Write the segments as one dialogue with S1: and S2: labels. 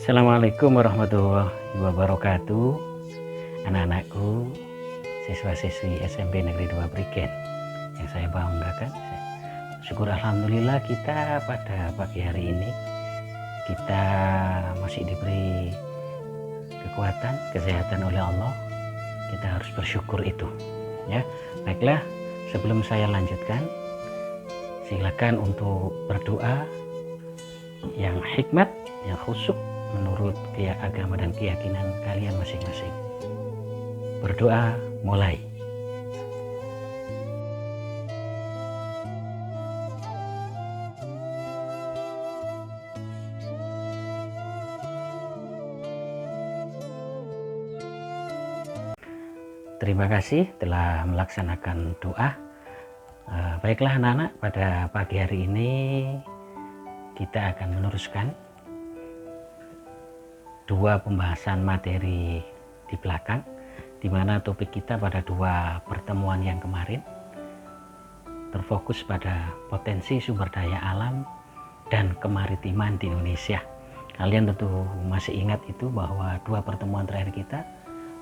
S1: Assalamualaikum warahmatullahi wabarakatuh. Anak-anakku, siswa-siswi SMP Negeri 2 Prigen yang saya banggakan. Syukur alhamdulillah kita pada pagi hari ini kita masih diberi kekuatan, kesehatan oleh Allah. Kita harus bersyukur itu, ya. Baiklah, sebelum saya lanjutkan, silakan untuk berdoa yang hikmat, yang khusyuk menurut agama dan keyakinan kalian masing-masing. Berdoa mulai. Terima kasih telah melaksanakan doa. Baiklah anak-anak, pada pagi hari ini kita akan meneruskan dua pembahasan materi di belakang, di mana topik kita pada dua pertemuan yang kemarin terfokus pada potensi sumber daya alam dan kemaritiman di Indonesia. Kalian tentu masih ingat itu, bahwa dua pertemuan terakhir kita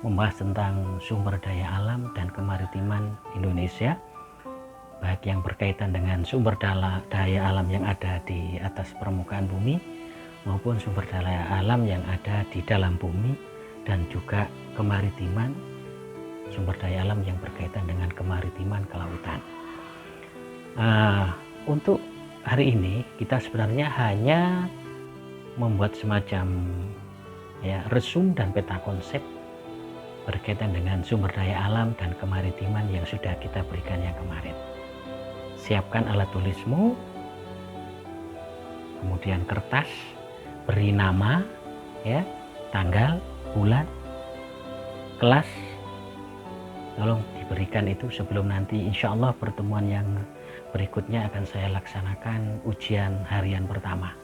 S1: membahas tentang sumber daya alam dan kemaritiman Indonesia, baik yang berkaitan dengan sumber daya alam yang ada di atas permukaan bumi maupun sumber daya alam yang ada di dalam bumi, dan juga kemaritiman, sumber daya alam yang berkaitan dengan kemaritiman kelautan. Untuk hari ini kita sebenarnya hanya membuat semacam resum dan peta konsep berkaitan dengan sumber daya alam dan kemaritiman yang sudah kita berikan yang kemarin. Siapkan alat tulismu, kemudian kertas, beri nama, tanggal, bulan, kelas, tolong diberikan itu sebelum nanti insya Allah pertemuan yang berikutnya akan saya laksanakan ujian harian pertama.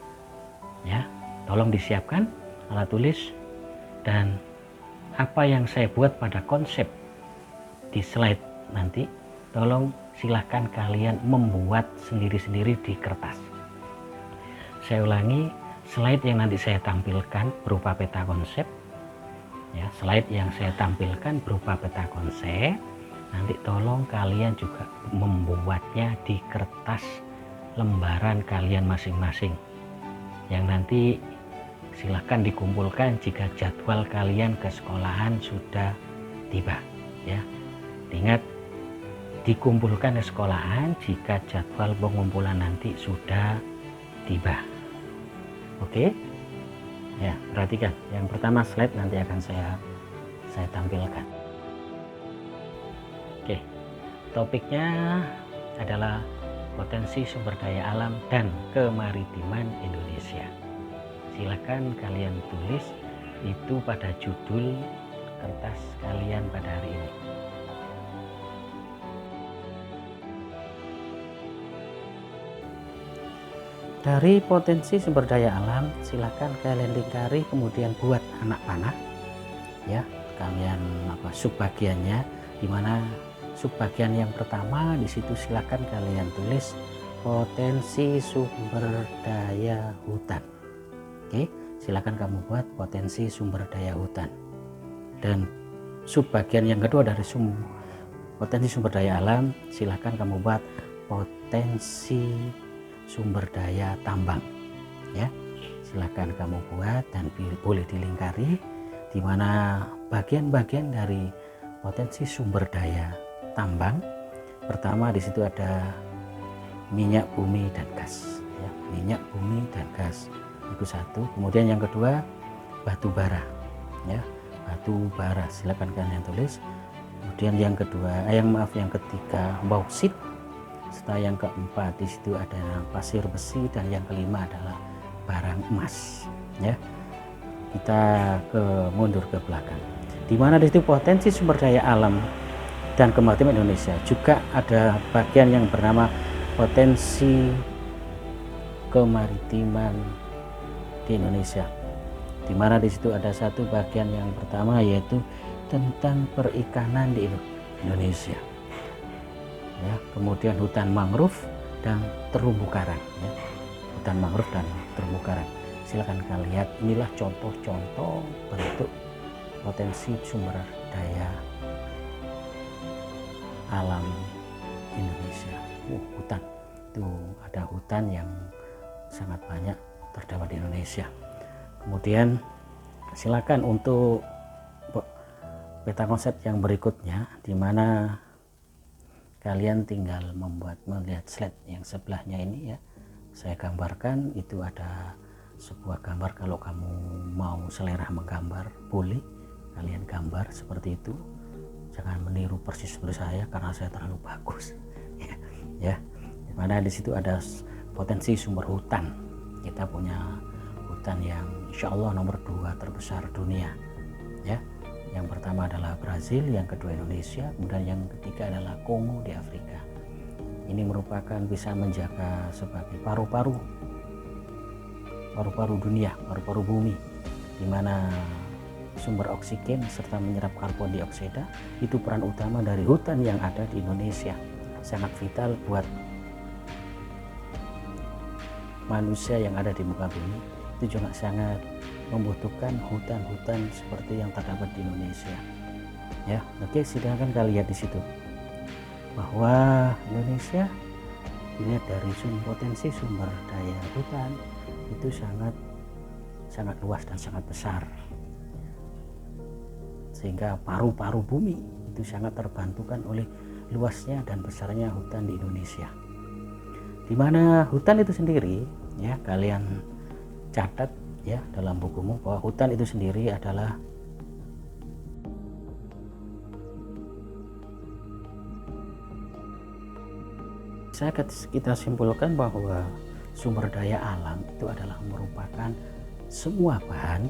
S1: Tolong disiapkan alat tulis, dan apa yang saya buat pada konsep di slide nanti, tolong silahkan kalian membuat sendiri-sendiri di kertas. Saya ulangi, slide yang nanti saya tampilkan berupa peta konsep, slide yang saya tampilkan berupa peta konsep, nanti tolong kalian juga membuatnya di kertas lembaran kalian masing-masing, yang nanti silahkan dikumpulkan jika jadwal kalian ke sekolahan sudah tiba. Ingat, dikumpulkan ke sekolahan jika jadwal pengumpulan nanti sudah tiba. Oke, perhatikan. Yang pertama slide nanti akan saya tampilkan. Oke, topiknya adalah potensi sumber daya alam dan kemaritiman Indonesia. Silakan kalian tulis itu pada judul kertas kalian pada hari ini. Dari potensi sumber daya alam, silakan kalian lingkari, kemudian buat anak panah, kalian subbagiannya, dimana subbagian yang pertama di situ silakan kalian tulis potensi sumber daya hutan. Oke, silakan kamu buat potensi sumber daya hutan. Dan subbagian yang kedua dari potensi sumber daya alam, silakan kamu buat potensi sumber daya tambang. Silakan kamu buat dan boleh dilingkari, di mana bagian-bagian dari potensi sumber daya tambang. Pertama di situ ada minyak bumi dan gas, minyak bumi dan gas itu satu. Kemudian yang kedua batu bara, batu bara, silakan kalian tulis. Kemudian yang ketiga bauksit. Setelah yang keempat di situ ada pasir besi, dan yang kelima adalah barang emas. Kita mundur ke belakang, di mana di situ potensi sumber daya alam dan kemaritiman Indonesia. Juga ada bagian yang bernama potensi kemaritiman di Indonesia, di mana di situ ada satu bagian yang pertama, yaitu tentang perikanan di Indonesia. Kemudian hutan mangrove dan terumbu karang, hutan mangrove dan terumbu karang. silakan kalian lihat, inilah contoh-contoh bentuk potensi sumber daya alam Indonesia. Hutan, itu ada hutan yang sangat banyak terdapat di Indonesia. Kemudian silakan untuk peta konsep yang berikutnya, di mana kalian tinggal melihat slide yang sebelahnya ini ya. Saya gambarkan, itu ada sebuah gambar. Kalau kamu mau selera menggambar, boleh kalian gambar seperti itu. Jangan meniru persis seperti saya karena saya terlalu bagus. Ya, dimana di situ ada potensi sumber hutan. Kita punya hutan yang insya Allah nomor 2 terbesar dunia. Ya, yang pertama adalah Brazil, yang kedua Indonesia, kemudian yang ketiga adalah Kongo di Afrika. Ini merupakan bisa menjaga sebagai paru-paru dunia, paru-paru bumi, di mana sumber oksigen serta menyerap karbon dioksida. Itu peran utama dari hutan yang ada di Indonesia, sangat vital buat manusia yang ada di muka bumi. Itu juga sangat membutuhkan hutan-hutan seperti yang terdapat di Indonesia. Ya, oke, silakan kalian lihat di situ bahwa Indonesia dilihat dari potensi sumber daya hutan itu sangat luas dan sangat besar, sehingga paru-paru bumi itu sangat terbantukan oleh luasnya dan besarnya hutan di Indonesia. Di mana hutan itu sendiri, ya, kalian catat ya dalam bukumu bahwa hutan itu sendiri adalah kita simpulkan bahwa sumber daya alam itu adalah merupakan semua bahan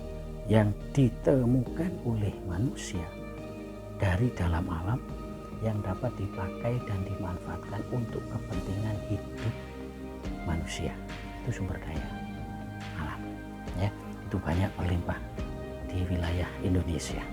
S1: yang ditemukan oleh manusia dari dalam alam yang dapat dipakai dan dimanfaatkan untuk kepentingan hidup manusia. Itu sumber daya alam ya, itu banyak berlimpah di wilayah Indonesia.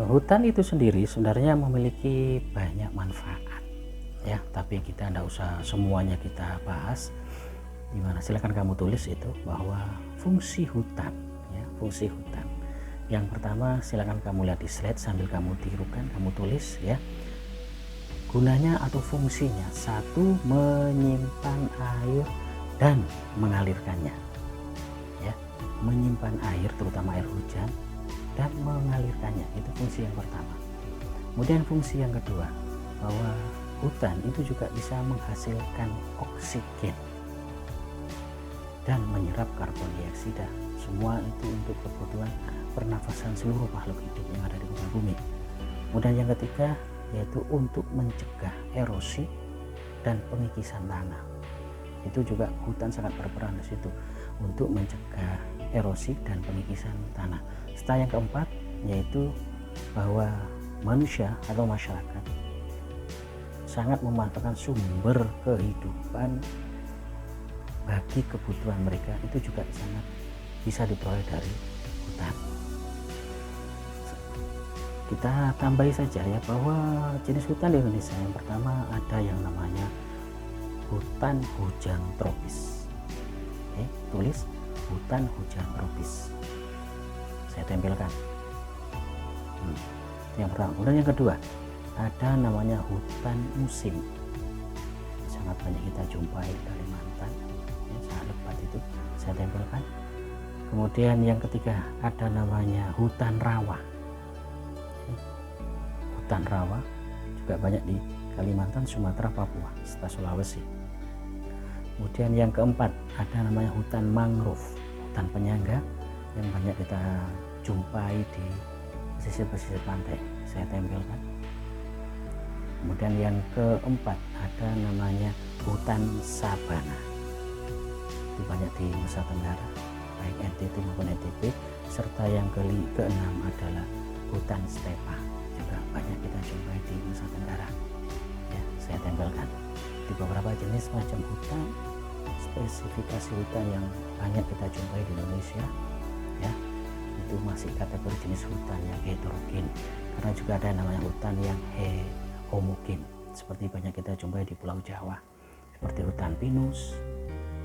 S1: Hutan itu sendiri sebenarnya memiliki banyak manfaat ya, tapi kita tidak usah semuanya kita bahas. Gimana, silakan kamu tulis itu bahwa fungsi hutan ya, fungsi hutan. Yang pertama silakan kamu lihat di slide sambil kamu tirukan, kamu tulis ya. Gunanya atau fungsinya, satu, menyimpan air dan mengalirkannya ya, menyimpan air terutama air hujan dan mengalirkannya, itu fungsi yang pertama. Kemudian fungsi yang kedua, bahwa hutan itu juga bisa menghasilkan oksigen dan menyerap karbon dioksida. Semua itu untuk kebutuhan pernafasan seluruh makhluk hidup yang ada di muka bumi. Kemudian yang ketiga yaitu untuk mencegah erosi dan pengikisan tanah. Itu juga hutan sangat berperan di situ untuk mencegah erosi dan pengikisan tanah. Serta yang keempat yaitu bahwa manusia atau masyarakat sangat memanfaatkan sumber kehidupan bagi kebutuhan mereka, itu juga sangat bisa diperoleh dari hutan. Kita tambahi saja ya bahwa jenis hutan di Indonesia yang pertama ada yang namanya hutan hujan tropis. Oke, tulis hutan hujan tropis. Saya tempelkan. Yang pertama. Kemudian yang kedua ada namanya hutan musim. Sangat banyak kita jumpai di Kalimantan. Ya, sangat lebat itu. Saya tempelkan. Kemudian yang ketiga ada namanya hutan rawa. Hutan rawa juga banyak di Kalimantan, Sumatera, Papua, serta Sulawesi. Kemudian yang keempat ada namanya hutan mangrove, hutan penyangga yang banyak kita jumpai di pesisir-pesisir pantai. Saya tempelkan. Kemudian yang keempat ada namanya hutan sabana. Itu banyak di Nusa Tenggara, baik NTT maupun NTB. Serta yang keenam adalah hutan stepa, juga banyak kita jumpai di Nusa Tenggara. Ya, saya tempelkan. Di beberapa jenis macam hutan, spesifikasi hutan yang banyak kita jumpai di Indonesia, ya, itu masih kategori jenis hutan yang heterogen. Karena juga ada namanya hutan yang homogen, seperti banyak kita jumpai di Pulau Jawa, seperti hutan pinus,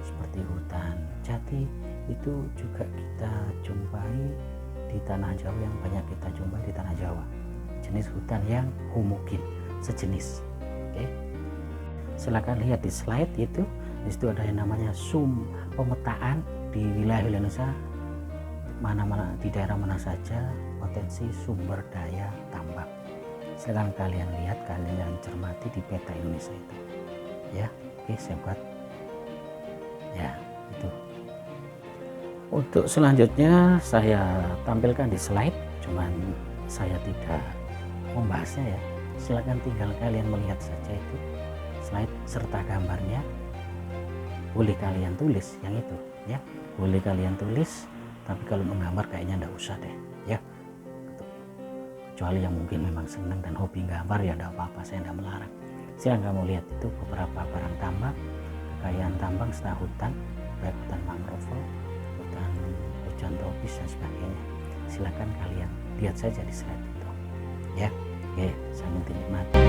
S1: seperti hutan jati, itu juga kita jumpai di tanah Jawa, yang banyak kita jumpai di tanah Jawa. Jenis hutan yang homogen, sejenis. Oke, silakan lihat di slide itu. Di situ ada yang namanya pemetaan di wilayah Indonesia, mana-mana di daerah mana saja potensi sumber daya tambang. Silakan kalian lihat, kalian cermati di peta Indonesia itu. Ya, oke, saya buat. Ya, itu. Untuk selanjutnya saya tampilkan di slide, cuman saya tidak membahasnya ya. Silakan tinggal kalian melihat saja itu slide serta gambarnya. Boleh kalian tulis yang itu ya. Boleh kalian tulis, tapi kalau menggambar kayaknya enggak usah deh ya. Kecuali yang mungkin memang senang dan hobi gambar ya enggak apa-apa, saya enggak melarang. Silakan kamu lihat itu beberapa barang tambang, kekayaan tambang serta hutan, baik hutan mangrove, hutan hujan tropis dan sebagainya. Silakan kalian lihat saja di slide itu ya. Oke, sambil dinikmati.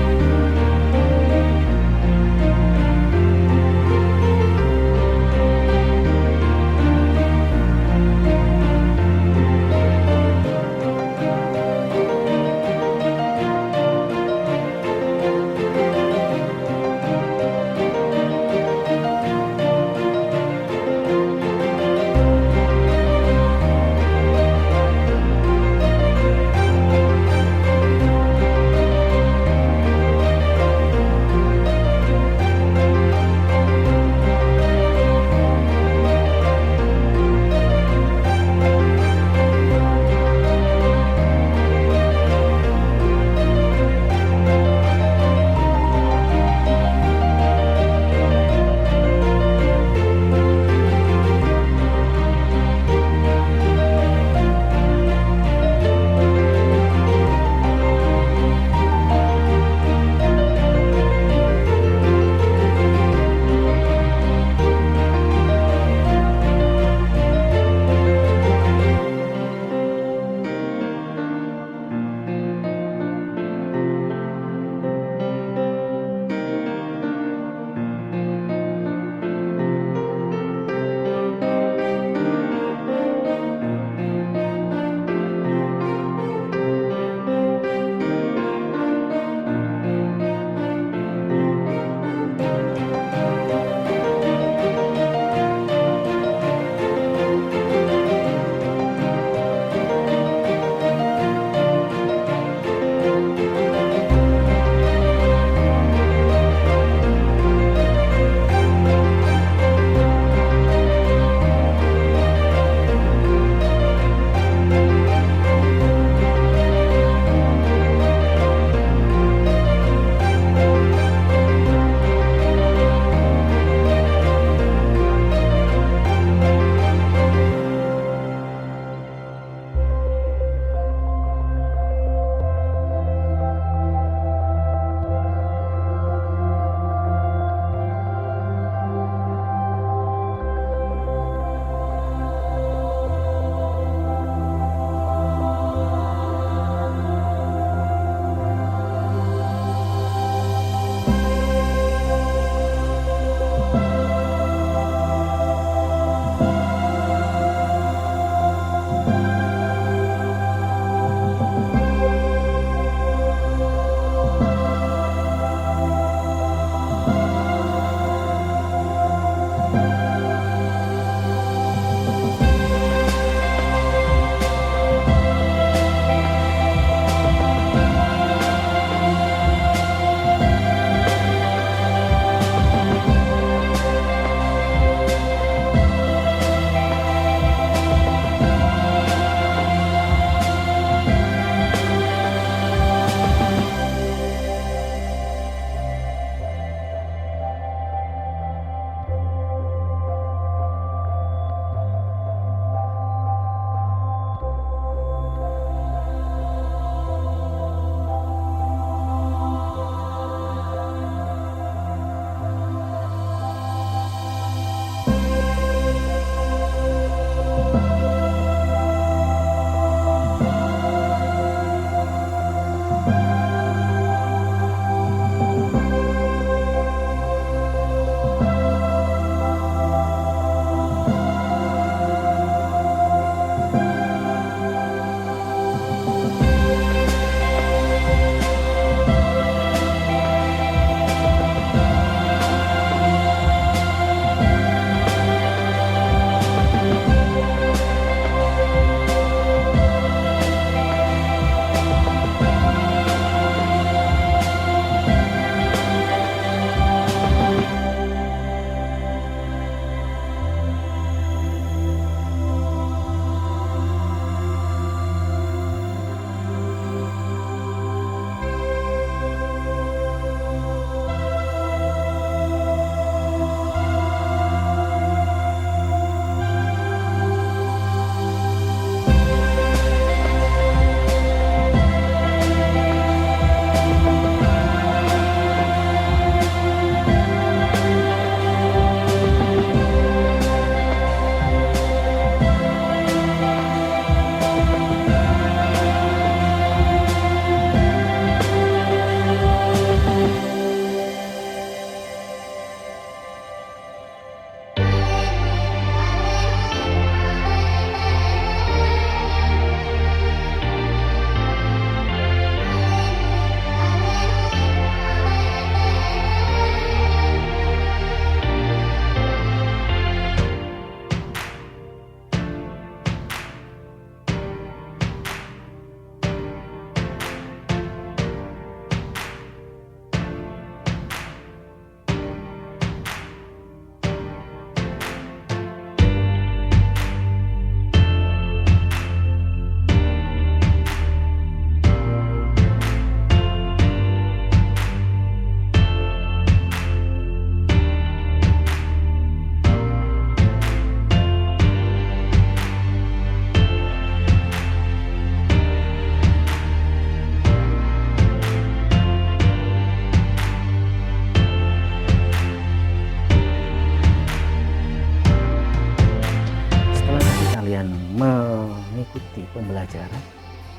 S1: mengikuti pembelajaran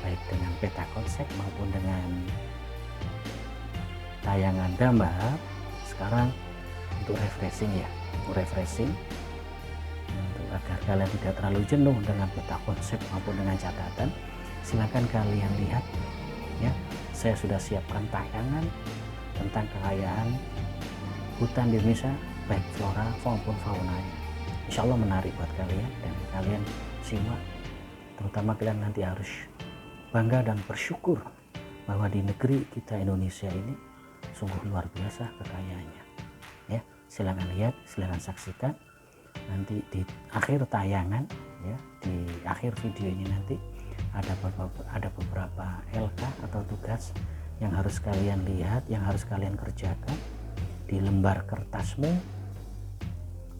S1: baik dengan peta konsep maupun dengan tayangan gambar. Sekarang untuk refreshing untuk agar kalian tidak terlalu jenuh dengan peta konsep maupun dengan catatan, silakan kalian lihat ya, saya sudah siapkan tayangan tentang kekayaan hutan di Indonesia baik flora maupun fauna. Insya Allah menarik buat kalian dan kalian simak, terutama kalian nanti harus bangga dan bersyukur bahwa di negeri kita Indonesia ini sungguh luar biasa kekayaannya ya. Silakan lihat, silakan saksikan nanti di akhir tayangan ya, di akhir video ini nanti ada beberapa LK atau tugas yang harus kalian lihat, yang harus kalian kerjakan di lembar kertasmu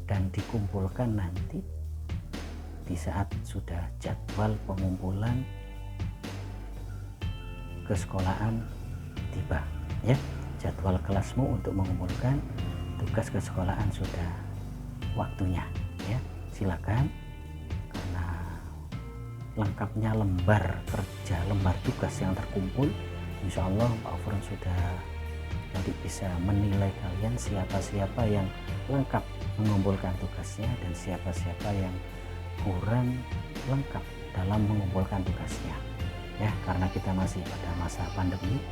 S1: dan dikumpulkan nanti di saat sudah jadwal pengumpulan ke sekolahan tiba ya. Jadwal kelasmu untuk mengumpulkan tugas ke sekolahan sudah waktunya ya. Silakan, karena lengkapnya lembar kerja, lembar tugas yang terkumpul, insya Allah Pak Ofron sudah nanti bisa menilai kalian siapa-siapa yang lengkap mengumpulkan tugasnya dan siapa-siapa yang kurang lengkap dalam mengumpulkan tugasnya ya. Karena kita masih pada masa pandemi,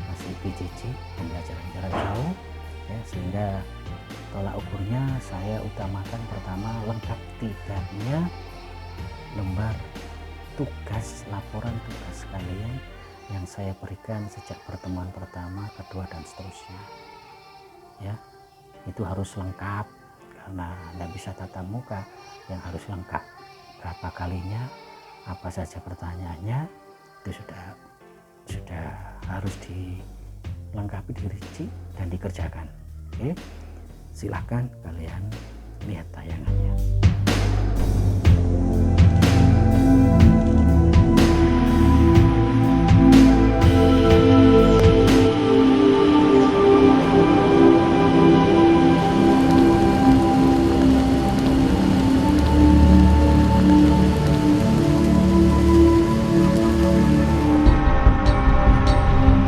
S1: masih PJJ, pembelajaran jarak jauh, ya, sehingga tolak ukurnya saya utamakan pertama lengkap tidaknya lembar tugas, laporan tugas kalian yang saya berikan sejak pertemuan pertama, kedua, dan seterusnya ya. Itu harus lengkap karena tidak bisa tatap muka, yang harus lengkap berapa kalinya, apa saja pertanyaannya, itu sudah harus dilengkapi, dirinci, dan dikerjakan. Oke, silahkan kalian lihat tayangannya.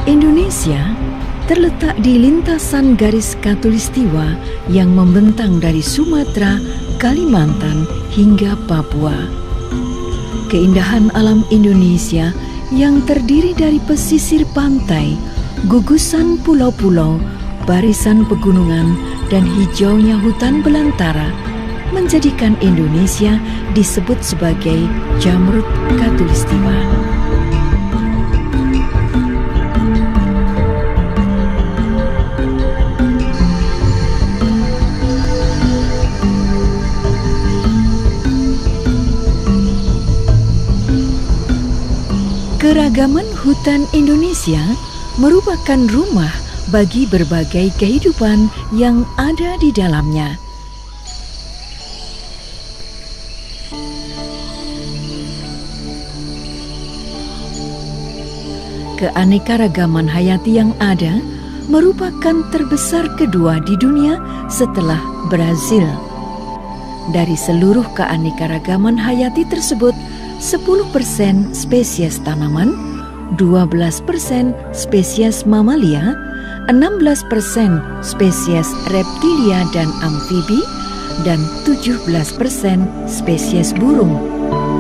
S2: Indonesia terletak di lintasan garis khatulistiwa yang membentang dari Sumatera, Kalimantan, hingga Papua. Keindahan alam Indonesia yang terdiri dari pesisir pantai, gugusan pulau-pulau, barisan pegunungan, dan hijaunya hutan belantara menjadikan Indonesia disebut sebagai Jamrut Khatulistiwa. Keragaman hutan Indonesia merupakan rumah bagi berbagai kehidupan yang ada di dalamnya. Keanekaragaman hayati yang ada merupakan terbesar kedua di dunia setelah Brazil. Dari seluruh keanekaragaman hayati tersebut, 10% spesies tanaman, 12% spesies mamalia, 16% spesies reptilia dan amfibi, dan 17% spesies burung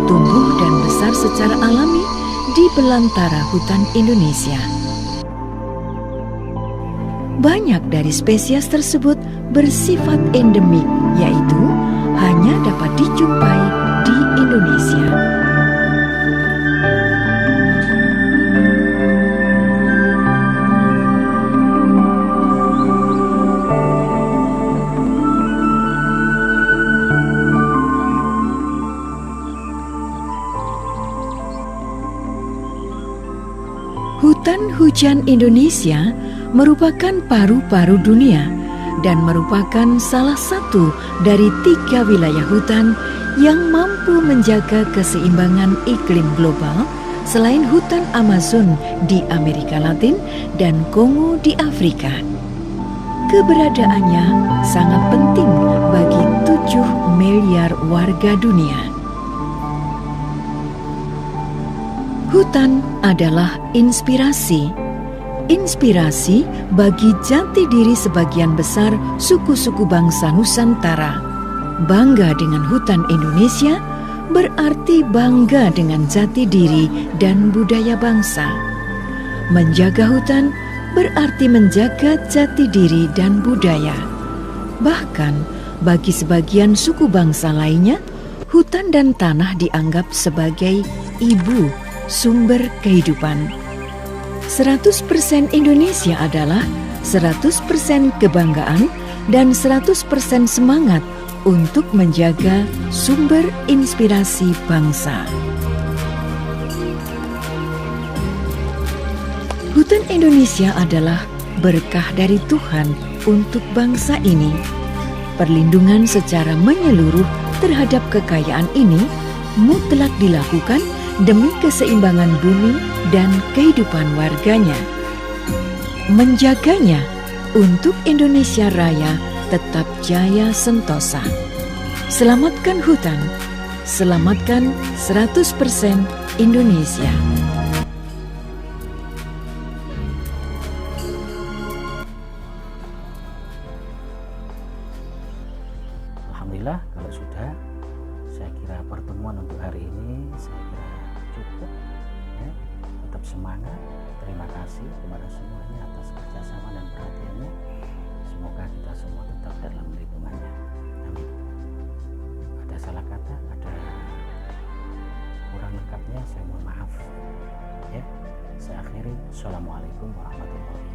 S2: tumbuh dan besar secara alami di belantara hutan Indonesia. Banyak dari spesies tersebut bersifat endemik, yaitu hanya dapat dijumpai di Indonesia. Hutan hujan Indonesia merupakan paru-paru dunia dan merupakan salah satu dari 3 wilayah hutan yang mampu menjaga keseimbangan iklim global selain hutan Amazon di Amerika Latin dan Kongo di Afrika. Keberadaannya sangat penting bagi 7 miliar warga dunia. Hutan adalah inspirasi bagi jati diri sebagian besar suku-suku bangsa Nusantara. Bangga dengan hutan Indonesia berarti bangga dengan jati diri dan budaya bangsa. Menjaga hutan berarti menjaga jati diri dan budaya. Bahkan bagi sebagian suku bangsa lainnya, hutan dan tanah dianggap sebagai ibu sumber kehidupan. 100% Indonesia adalah 100% kebanggaan dan 100% semangat untuk menjaga sumber inspirasi bangsa. Hutan Indonesia adalah berkah dari Tuhan untuk bangsa ini. Perlindungan secara menyeluruh terhadap kekayaan ini mutlak dilakukan demi keseimbangan bumi dan kehidupan warganya. Menjaganya untuk Indonesia Raya tetap jaya sentosa. Selamatkan hutan, selamatkan 100% Indonesia.
S1: Alhamdulillah kalau sudah, saya kira pertemuan untuk hari ini saya kira cukup ya. Tetap semangat. Terima kasih kepada semuanya atas kerjasama dan perhatiannya. semoga kita semua tetap dalam lindungannya. Amin. Ada salah kata, ada kurang lengkapnya, saya mohon maaf ya. Saya akhiri. Assalamualaikum warahmatullahi wabarakatuh.